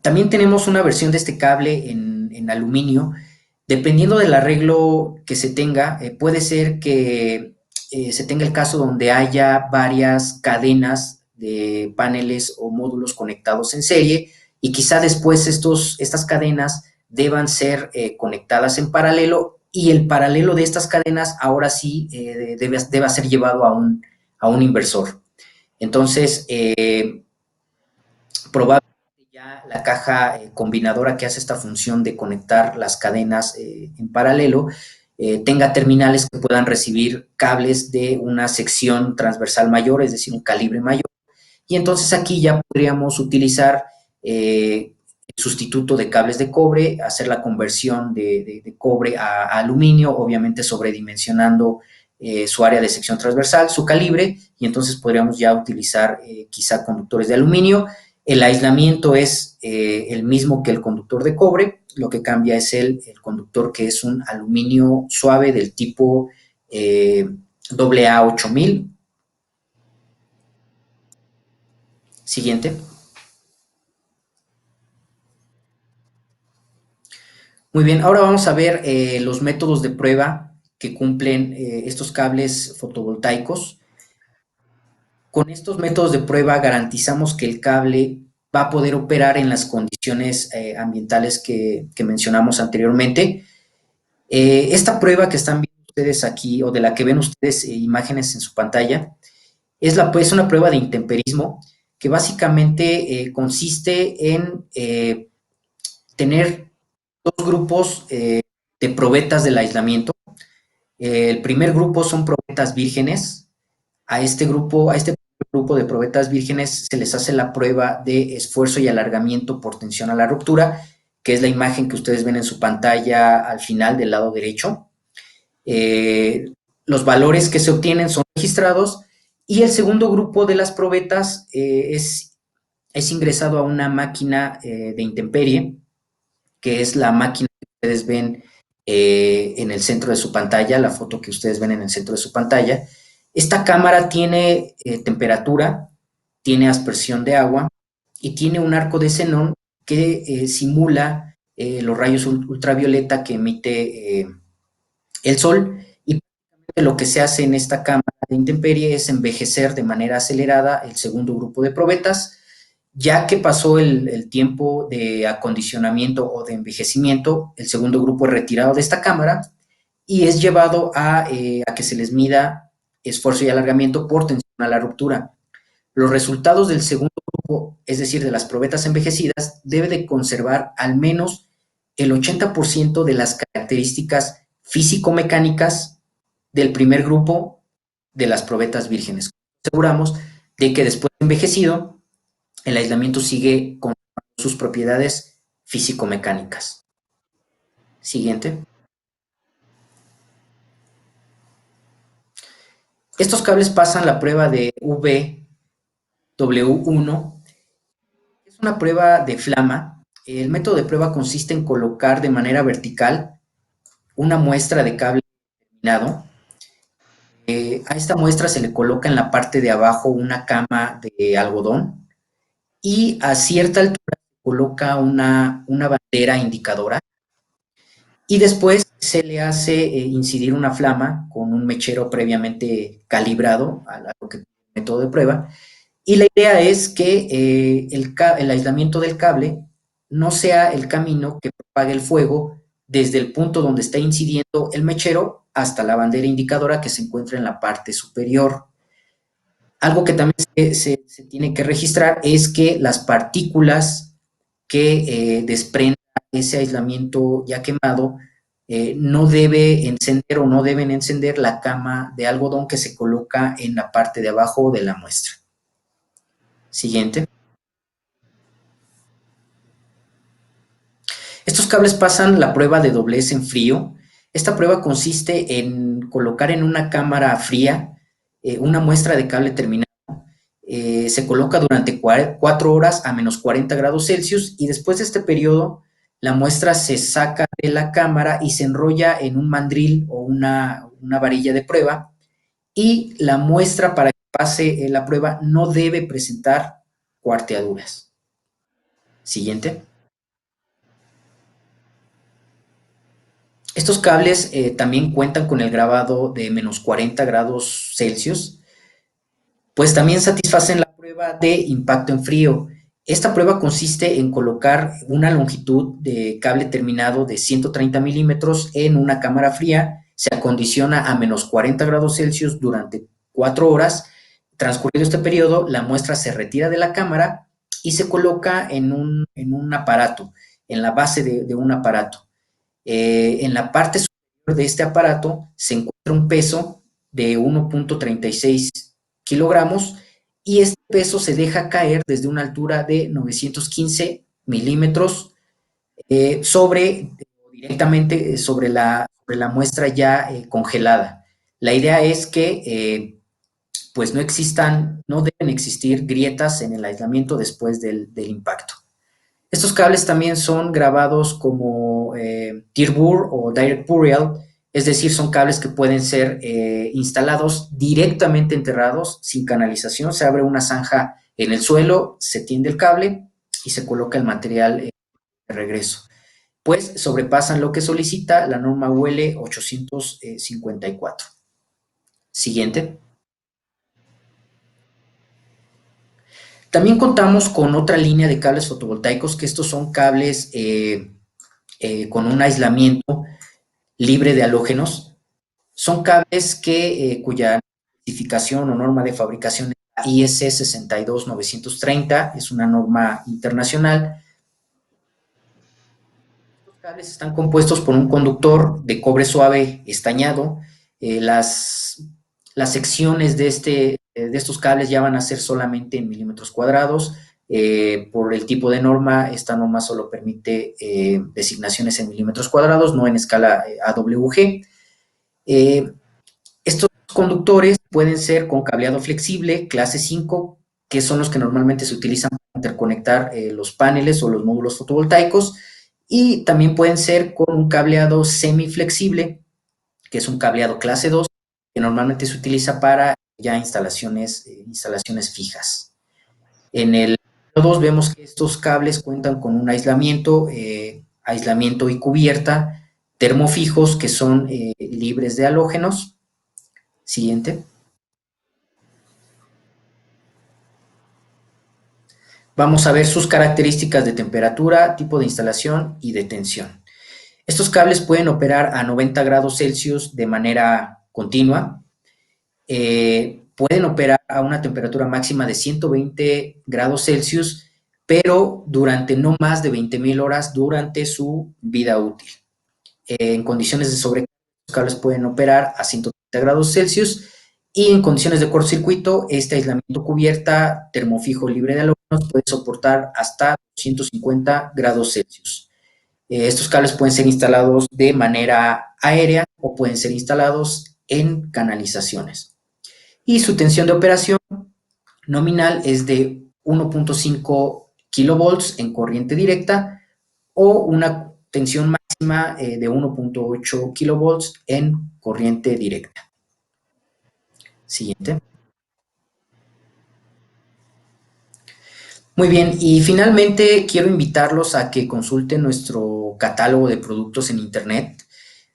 También tenemos una versión de este cable en aluminio. Dependiendo del arreglo que se tenga, puede ser que se tenga el caso donde haya varias cadenas de paneles o módulos conectados en serie y quizá después estas cadenas deban ser conectadas en paralelo y el paralelo de estas cadenas ahora sí deba ser llevado a un inversor. Entonces, probablemente ya la caja combinadora que hace esta función de conectar las cadenas en paralelo tenga terminales que puedan recibir cables de una sección transversal mayor, es decir, un calibre mayor. Y entonces aquí ya podríamos utilizar el sustituto de cables de cobre, hacer la conversión de cobre a aluminio, obviamente sobredimensionando su área de sección transversal, su calibre, y entonces podríamos ya utilizar quizá conductores de aluminio. El aislamiento es el mismo que el conductor de cobre, lo que cambia es el conductor, que es un aluminio suave del tipo AA8000. Siguiente. Muy bien, ahora vamos a ver los métodos de prueba que cumplen estos cables fotovoltaicos. Con estos métodos de prueba garantizamos que el cable va a poder operar en las condiciones ambientales que mencionamos anteriormente. Esta prueba que están viendo ustedes aquí, o de la que ven ustedes imágenes en su pantalla, es una prueba de intemperismo que básicamente consiste en tener dos grupos de probetas del aislamiento. El primer grupo son probetas vírgenes. A este grupo de probetas vírgenes se les hace la prueba de esfuerzo y alargamiento por tensión a la ruptura, que es la imagen que ustedes ven en su pantalla al final del lado derecho. Los valores que se obtienen son registrados y el segundo grupo de las probetas es ingresado a una máquina de intemperie, que es la máquina que ustedes ven en el centro de su pantalla, la foto que ustedes ven en el centro de su pantalla. Esta cámara tiene temperatura, tiene aspersión de agua y tiene un arco de xenón que simula los rayos ultravioleta que emite el sol, y lo que se hace en esta cámara de intemperie es envejecer de manera acelerada el segundo grupo de probetas. Ya que pasó el tiempo de acondicionamiento o de envejecimiento, el segundo grupo es retirado de esta cámara y es llevado a que se les mida esfuerzo y alargamiento por tensión a la ruptura. Los resultados del segundo grupo, es decir, de las probetas envejecidas, debe de conservar al menos el 80% de las características físico-mecánicas del primer grupo de las probetas vírgenes. Aseguramos de que después de envejecido, el aislamiento sigue con sus propiedades físico-mecánicas. Siguiente. Estos cables pasan la prueba de VW1. Es una prueba de flama. El método de prueba consiste en colocar de manera vertical una muestra de cable terminado. A esta muestra se le coloca en la parte de abajo una cama de algodón y a cierta altura se coloca una bandera indicadora y después se le hace incidir una flama con un mechero previamente calibrado a lo que es el método de prueba. Y la idea es que el aislamiento del cable no sea el camino que propague el fuego desde el punto donde está incidiendo el mechero hasta la bandera indicadora que se encuentra en la parte superior. Algo que también se tiene que registrar es que las partículas que desprenda ese aislamiento ya quemado no debe encender o no deben encender la cama de algodón que se coloca en la parte de abajo de la muestra. Siguiente. Estos cables pasan la prueba de doblez en frío. Esta prueba consiste en colocar en una cámara fría una muestra de cable terminado. Se coloca durante 4 horas a menos 40 grados Celsius y después de este periodo la muestra se saca de la cámara y se enrolla en un mandril o una varilla de prueba, y la muestra, para que pase la prueba, no debe presentar cuarteaduras. Siguiente. Estos cables también cuentan con el grabado de menos 40 grados Celsius, pues también satisfacen la prueba de impacto en frío. Esta prueba consiste en colocar una longitud de cable terminado de 130 milímetros en una cámara fría, se acondiciona a menos 40 grados Celsius durante 4 horas. Transcurrido este periodo, la muestra se retira de la cámara y se coloca en un aparato, en la base de un aparato. En la parte superior de este aparato se encuentra un peso de 1.36 kilogramos y este peso se deja caer desde una altura de 915 milímetros directamente sobre la muestra ya congelada. La idea es que pues no deben existir grietas en el aislamiento después del impacto. Estos cables también son grabados como Tier-Bur o Direct Burial, es decir, son cables que pueden ser instalados directamente enterrados, sin canalización. Se abre una zanja en el suelo, se tiende el cable y se coloca el material de regreso. Pues sobrepasan lo que solicita la norma UL 854. Siguiente. También contamos con otra línea de cables fotovoltaicos, que estos son cables con un aislamiento libre de halógenos. Son cables cuya especificación o norma de fabricación es la IS 62930, es una norma internacional. Los cables están compuestos por un conductor de cobre suave estañado. Las secciones de estos cables ya van a ser solamente en milímetros cuadrados. Por el tipo de norma, esta norma solo permite designaciones en milímetros cuadrados, no en escala AWG. Estos conductores pueden ser con cableado flexible, clase 5, que son los que normalmente se utilizan para interconectar los paneles o los módulos fotovoltaicos, y también pueden ser con un cableado semiflexible, que es un cableado clase 2, que normalmente se utiliza para ya instalaciones fijas. En el 2 vemos que estos cables cuentan con un aislamiento y cubierta termofijos que son libres de halógenos. Siguiente. Vamos a ver sus características de temperatura, tipo de instalación y de tensión. Estos cables pueden operar a 90 grados Celsius de manera continua. Pueden operar a una temperatura máxima de 120 grados Celsius, pero durante no más de 20.000 horas durante su vida útil. En condiciones de sobrecarga, los cables pueden operar a 130 grados Celsius, y en condiciones de cortocircuito, este aislamiento cubierta termofijo libre de halógenos puede soportar hasta 250 grados Celsius. Estos cables pueden ser instalados de manera aérea o pueden ser instalados en canalizaciones. Y su tensión de operación nominal es de 1.5 kilovolts en corriente directa o una tensión máxima de 1.8 kilovolts en corriente directa. Siguiente. Muy bien, y finalmente quiero invitarlos a que consulten nuestro catálogo de productos en internet.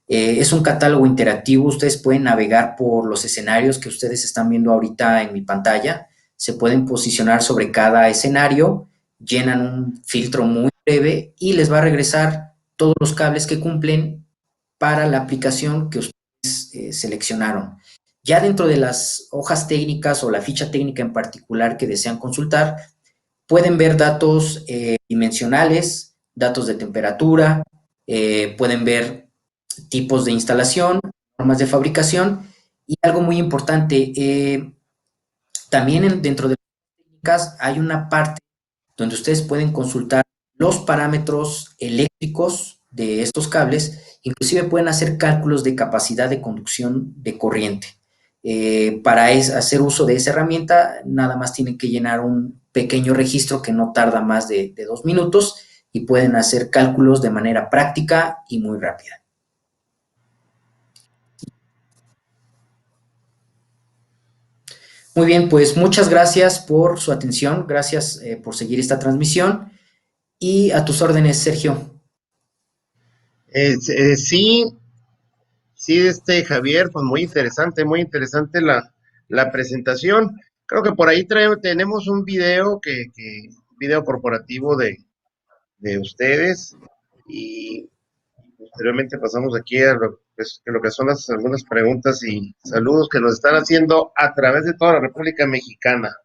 Es un catálogo interactivo, ustedes pueden navegar por los escenarios que ustedes están viendo ahorita en mi pantalla, se pueden posicionar sobre cada escenario, llenan un filtro muy breve y les va a regresar todos los cables que cumplen para la aplicación que ustedes seleccionaron. Ya dentro de las hojas técnicas o la ficha técnica en particular que desean consultar, pueden ver datos dimensionales, datos de temperatura, pueden ver tipos de instalación, normas de fabricación y algo muy importante, también dentro de las técnicas hay una parte donde ustedes pueden consultar los parámetros eléctricos de estos cables, inclusive pueden hacer cálculos de capacidad de conducción de corriente. Para hacer uso de esa herramienta, nada más tienen que llenar un pequeño registro que no tarda más de 2 minutos y pueden hacer cálculos de manera práctica y muy rápida. Muy bien, pues muchas gracias por su atención, gracias por seguir esta transmisión y a tus órdenes, Sergio. Sí, Javier, pues muy interesante la presentación. Creo que por ahí tenemos un video video corporativo de ustedes, y posteriormente pasamos aquí a lo que son algunas preguntas y saludos que nos están haciendo a través de toda la República Mexicana.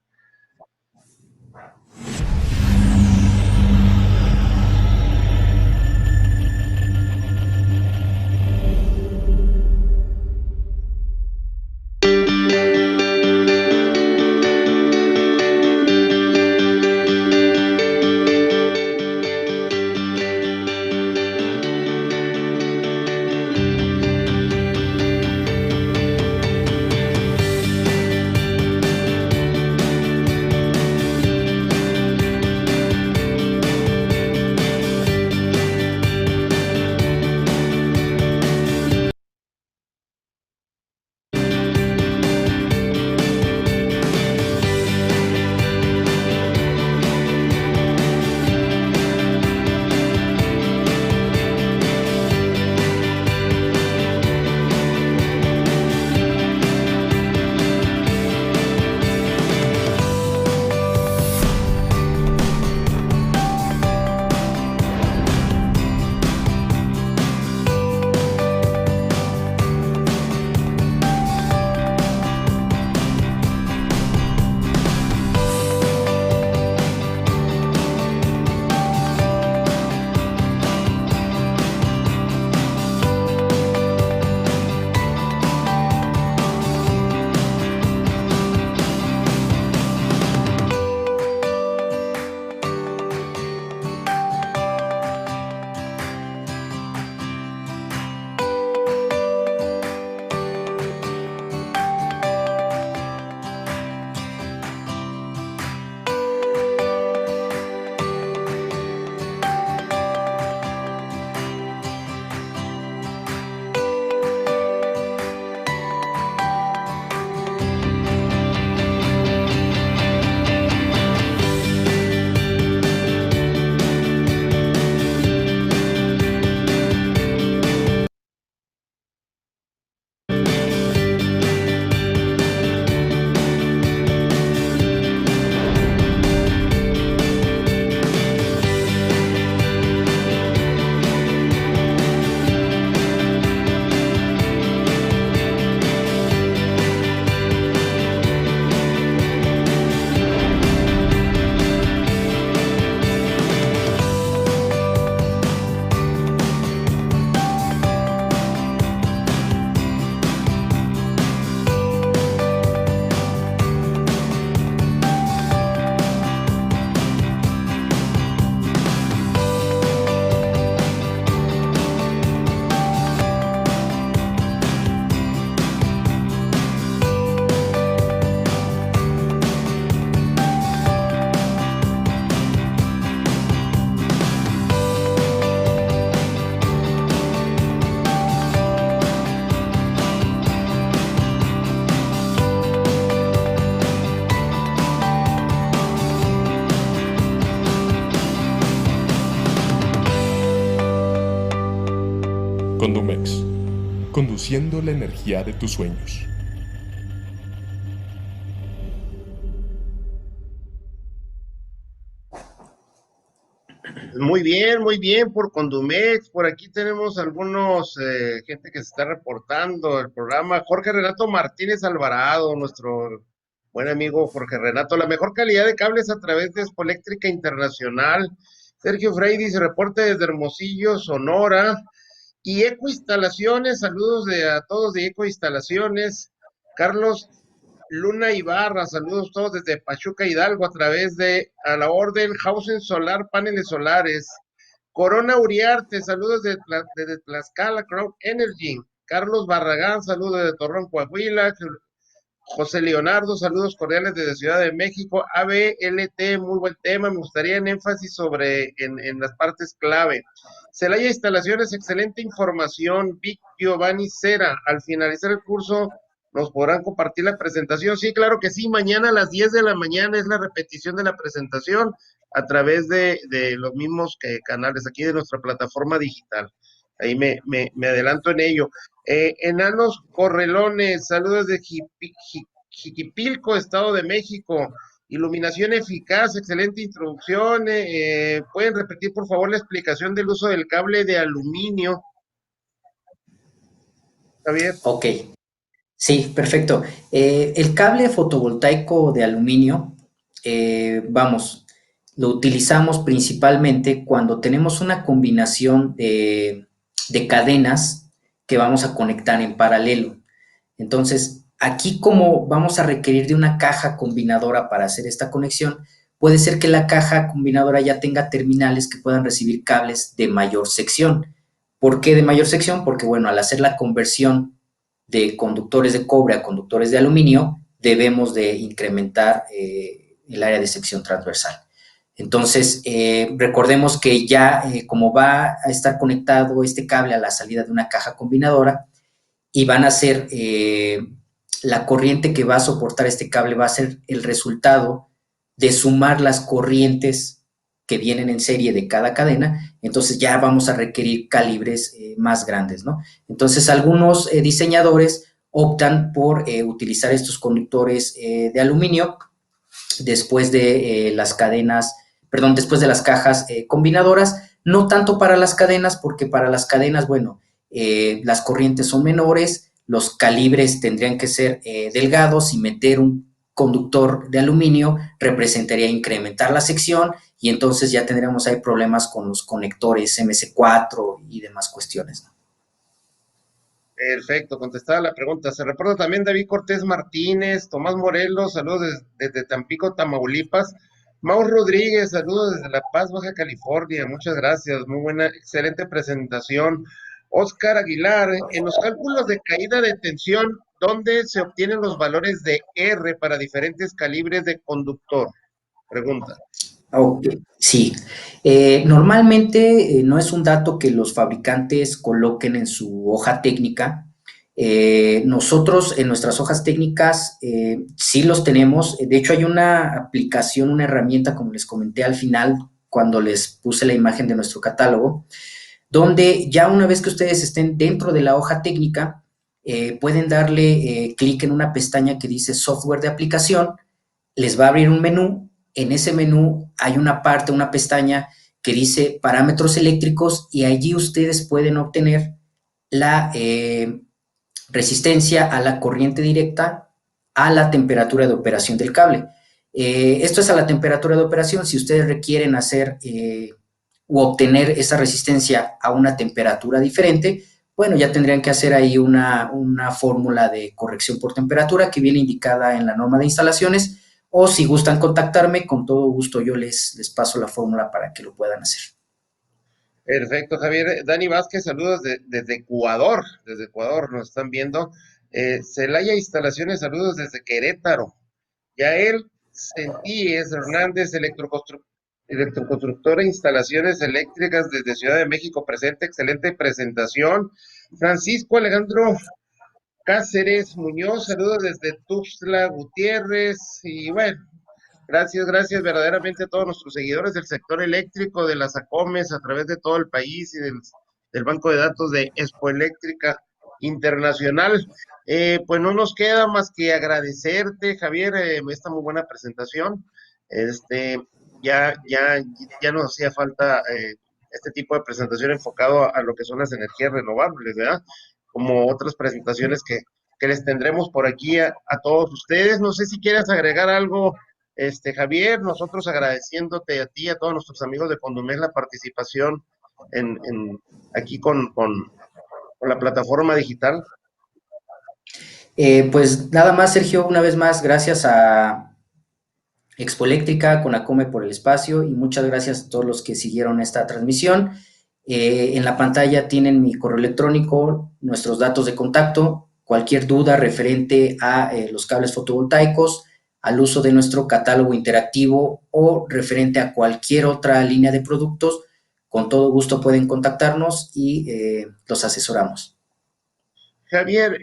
Condumex, conduciendo la energía de tus sueños. Muy bien por Condumex. Por aquí tenemos algunos gente que se está reportando el programa. Jorge Renato Martínez Alvarado, nuestro buen amigo Jorge Renato. La mejor calidad de cables a través de Expoeléctrica Internacional. Sergio Freidis, reporte desde Hermosillo, Sonora. Y Eco Instalaciones, saludos a todos de Eco Instalaciones. Carlos Luna Ibarra, saludos todos desde Pachuca Hidalgo a través de A la Orden, Housing Solar, paneles solares. Corona Uriarte, saludos desde Tlaxcala, Crowd Energy. Carlos Barragán, saludos desde Torreón, Coahuila. José Leonardo, saludos cordiales desde Ciudad de México. ABLT, muy buen tema. Me gustaría en énfasis en las partes clave. Celaya Instalaciones, excelente información. Vic Giovanni Cera, al finalizar el curso, ¿nos podrán compartir la presentación? Sí, claro que sí. Mañana a las 10 de la mañana es la repetición de la presentación a través de los mismos canales aquí de nuestra plataforma digital. Ahí me adelanto en ello. Enanos Correlones, saludos de Jiquipilco, Estado de México. Iluminación eficaz, excelente introducción. ¿Pueden repetir, por favor, la explicación del uso del cable de aluminio, Javier? Ok, sí, perfecto. El cable fotovoltaico de aluminio, vamos, lo utilizamos principalmente cuando tenemos una combinación de cadenas que vamos a conectar en paralelo. Entonces, aquí como vamos a requerir de una caja combinadora para hacer esta conexión, puede ser que la caja combinadora ya tenga terminales que puedan recibir cables de mayor sección. ¿Por qué de mayor sección? Porque, bueno, al hacer la conversión de conductores de cobre a conductores de aluminio, debemos de incrementar el área de sección transversal. Entonces, recordemos que ya como va a estar conectado este cable a la salida de una caja combinadora y van a ser, la corriente que va a soportar este cable va a ser el resultado de sumar las corrientes que vienen en serie de cada cadena, entonces ya vamos a requerir calibres más grandes, ¿no? Entonces, algunos diseñadores optan por utilizar estos conductores de aluminio después de las cadenas, perdón, después de las cajas combinadoras, no tanto para las cadenas, porque para las cadenas, bueno, las corrientes son menores, los calibres tendrían que ser delgados y meter un conductor de aluminio representaría incrementar la sección y entonces ya tendríamos ahí problemas con los conectores MC4 y demás cuestiones, ¿no? Perfecto, contestada la pregunta. Se reporta también David Cortés Martínez, Tomás Morelos, saludos desde Tampico, Tamaulipas. Mauro Rodríguez, saludos desde La Paz, Baja California. Muchas gracias, muy buena, excelente presentación. Oscar Aguilar, en los cálculos de caída de tensión, ¿dónde se obtienen los valores de R para diferentes calibres de conductor? Pregunta. Ok, sí. Normalmente no es un dato que los fabricantes coloquen en su hoja técnica. Nosotros en nuestras hojas técnicas sí los tenemos. De hecho, hay una aplicación, una herramienta, como les comenté al final, cuando les puse la imagen de nuestro catálogo, donde ya una vez que ustedes estén dentro de la hoja técnica, pueden darle clic en una pestaña que dice software de aplicación, les va a abrir un menú. En ese menú hay una parte, una pestaña que dice parámetros eléctricos y allí ustedes pueden obtener la resistencia a la corriente directa, a la temperatura de operación del cable. Esto es a la temperatura de operación. Si ustedes requieren hacer u obtener esa resistencia a una temperatura diferente, bueno, ya tendrían que hacer ahí una fórmula de corrección por temperatura que viene indicada en la norma de instalaciones, o si gustan contactarme, con todo gusto yo les paso la fórmula para que lo puedan hacer. Perfecto, Javier. Dani Vázquez, saludos desde Ecuador nos están viendo. Celaya Instalaciones, saludos desde Querétaro. Yael Sentíes Hernández, electroconstructora, instalaciones eléctricas desde Ciudad de México, presente, excelente presentación. Francisco Alejandro Cáceres Muñoz, saludos desde Tuxtla Gutiérrez, y bueno, gracias verdaderamente a todos nuestros seguidores del sector eléctrico, de las ACOMES a través de todo el país y del del banco de datos de Expoeléctrica Internacional. Pues no nos queda más que agradecerte, Javier, esta muy buena presentación. Este, ya nos hacía falta este tipo de presentación enfocado a lo que son las energías renovables, ¿verdad? Como otras presentaciones que les tendremos por aquí a todos ustedes. No sé si quieres agregar algo, Javier, nosotros agradeciéndote a ti y a todos nuestros amigos de Condumex la participación aquí con la plataforma digital. Pues nada más, Sergio, una vez más, gracias a Expoeléctrica, Conacome por el espacio y muchas gracias a todos los que siguieron esta transmisión. En la pantalla tienen mi correo electrónico, nuestros datos de contacto, cualquier duda referente a los cables fotovoltaicos, al uso de nuestro catálogo interactivo o referente a cualquier otra línea de productos, con todo gusto pueden contactarnos y los asesoramos. Javier,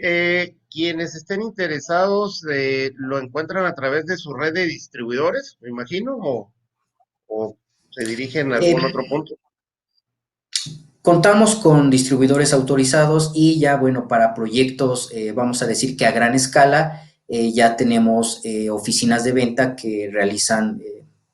quienes estén interesados lo encuentran a través de su red de distribuidores, me imagino, o se dirigen a algún otro punto. Contamos con distribuidores autorizados y ya, bueno, para proyectos, vamos a decir que a gran escala, ya tenemos oficinas de venta que realizan,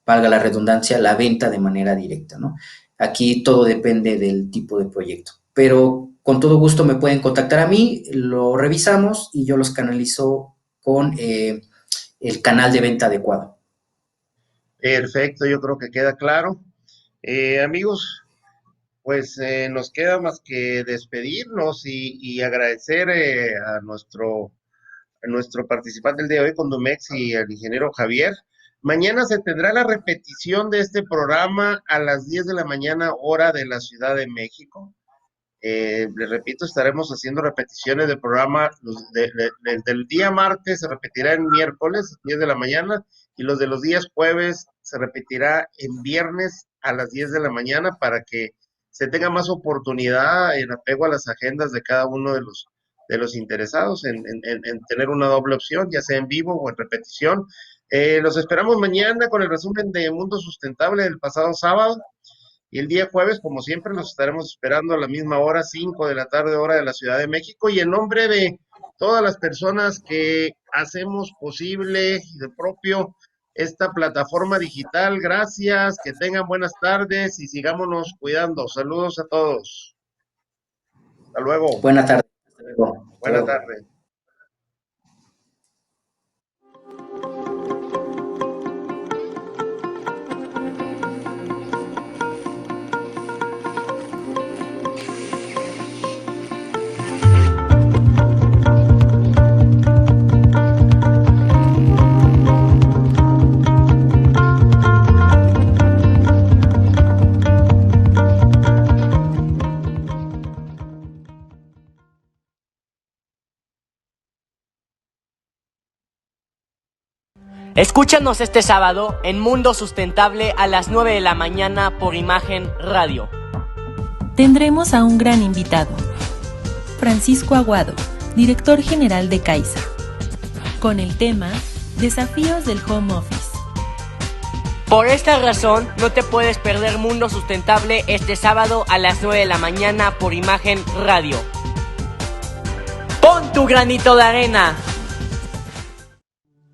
valga la redundancia, la venta de manera directa, ¿no? Aquí todo depende del tipo de proyecto, pero con todo gusto me pueden contactar a mí, lo revisamos y yo los canalizo con el canal de venta adecuado. Perfecto, yo creo que queda claro. Amigos, pues nos queda más que despedirnos y agradecer a nuestro participante del día de hoy, Condumex, y al ingeniero Javier. Mañana se tendrá la repetición de este programa a las 10 de la mañana, hora de la Ciudad de México. Les repito, estaremos haciendo repeticiones del programa del día martes, se repetirá en miércoles, 10 de la mañana, y los de los días jueves se repetirá en viernes a las 10 de la mañana para que se tenga más oportunidad en apego a las agendas de cada uno de los interesados en tener una doble opción, ya sea en vivo o en repetición. Los esperamos mañana con el resumen de Mundo Sustentable del pasado sábado. Y el día jueves, como siempre, los estaremos esperando a la misma hora, 5 de la tarde, hora de la Ciudad de México. Y en nombre de todas las personas que hacemos posible de propio esta plataforma digital, gracias, que tengan buenas tardes y sigámonos cuidando. Saludos a todos. Hasta luego. Buenas tardes. Buenas tardes. Escúchanos este sábado en Mundo Sustentable a las 9 de la mañana por Imagen Radio. Tendremos a un gran invitado, Francisco Aguado, director general de CAISA, con el tema Desafíos del Home Office. Por esta razón, no te puedes perder Mundo Sustentable este sábado a las 9 de la mañana por Imagen Radio. ¡Pon tu granito de arena!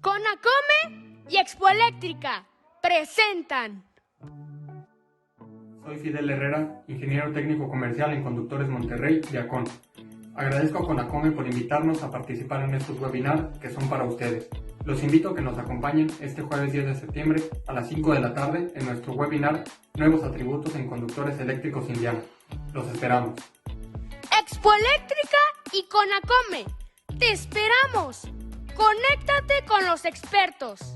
Conacome y Expoeléctrica presentan. Soy Fidel Herrera, ingeniero técnico comercial en Conductores Monterrey y ACON. Agradezco a Conacome por invitarnos a participar en estos webinars que son para ustedes. Los invito a que nos acompañen este jueves 10 de septiembre a las 5 de la tarde en nuestro webinar Nuevos atributos en conductores eléctricos Indiana. Los esperamos. Expoeléctrica y Conacome, te esperamos. Conéctate con los expertos.